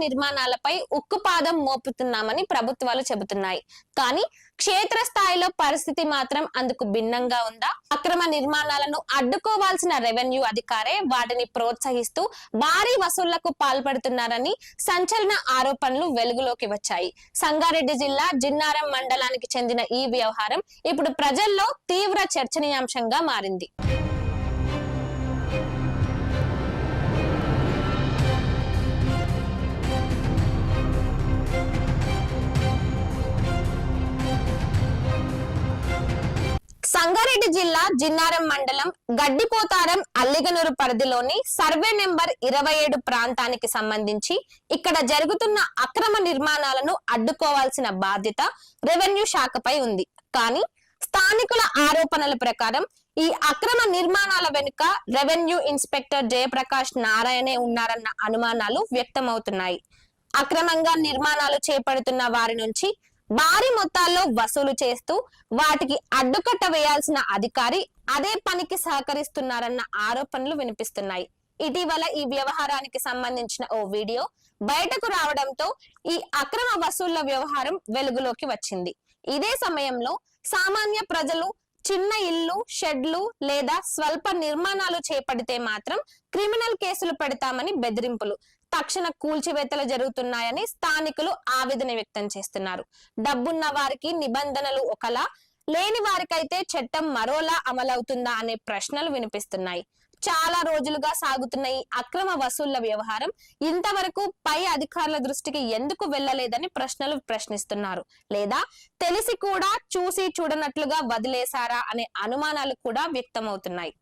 నిర్మాణాలపై ఉక్కుపాదం మోపుతున్నామని ప్రభుత్వాలు చెబుతున్నాయి. కానీ క్షేత్రస్థాయిలో పరిస్థితి మాత్రం అందుకు భిన్నంగా ఉందా? అక్రమ నిర్మాణాలను అడ్డుకోవాల్సిన రెవెన్యూ అధికారే వాటిని ప్రోత్సహిస్తూ భారీ వసూళ్లకు పాల్పడుతున్నారని సంచలన ఆరోపణలు వెలుగులోకి వచ్చాయి. సంగారెడ్డి జిల్లా జిన్నారం మండలానికి చెందిన ఈ వ్యవహారం ఇప్పుడు ప్రజల్లో తీవ్ర చర్చనీయాంశంగా మారింది. సంగారెడ్డి జిల్లా జిన్నారం మండలం గడ్డిపోతారం అల్లిగనూరు పరిధిలోని సర్వే నెంబర్ 27 ప్రాంతానికి సంబంధించి ఇక్కడ జరుగుతున్న అక్రమ నిర్మాణాలను అడ్డుకోవాల్సిన బాధ్యత రెవెన్యూ శాఖపై ఉంది. కానీ స్థానికుల ఆరోపణల ప్రకారం ఈ అక్రమ నిర్మాణాల వెనుక రెవెన్యూ ఇన్స్పెక్టర్ జయప్రకాష్ నారాయణే ఉన్నారన్న అనుమానాలు వ్యక్తమవుతున్నాయి. అక్రమంగా నిర్మాణాలు చేపడుతున్న వారి నుంచి భారీ మొత్తాల్లో వసూలు చేస్తూ వాటికి అడ్డుకట్ట వేయాల్సిన అధికారి అదే పనికి సహకరిస్తున్నారన్న ఆరోపణలు వినిపిస్తున్నాయి. ఇటీవల ఈ వ్యవహారానికి సంబంధించిన ఓ వీడియో బయటకు రావడంతో ఈ అక్రమ వసూళ్ల వ్యవహారం వెలుగులోకి వచ్చింది. ఇదే సమయంలో సామాన్య ప్రజలు చిన్న ఇల్లు, షెడ్లు లేదా స్వల్ప నిర్మాణాలు చేపడితే మాత్రం క్రిమినల్ కేసులు పెడతామని బెదిరింపులు, తక్షణ కూల్చివేతలు జరుగుతున్నాయని స్థానికులు ఆవేదన వ్యక్తం చేస్తున్నారు. డబ్బున్న వారికి నిబంధనలు ఒకలా, లేని వారికైతే చట్టం మరోలా అమలవుతుందా అనే ప్రశ్నలు వినిపిస్తున్నాయి. చాలా రోజులుగా సాగుతున్న ఈ అక్రమ వసూళ్ల వ్యవహారం ఇంతవరకు పై అధికారుల దృష్టికి ఎందుకు వెళ్లలేదని ప్రశ్నలు ప్రశ్నిస్తున్నారు. లేదా తెలిసి కూడా చూసి చూడనట్లుగా వదిలేశారా అనే అనుమానాలు కూడా వ్యక్తమవుతున్నాయి.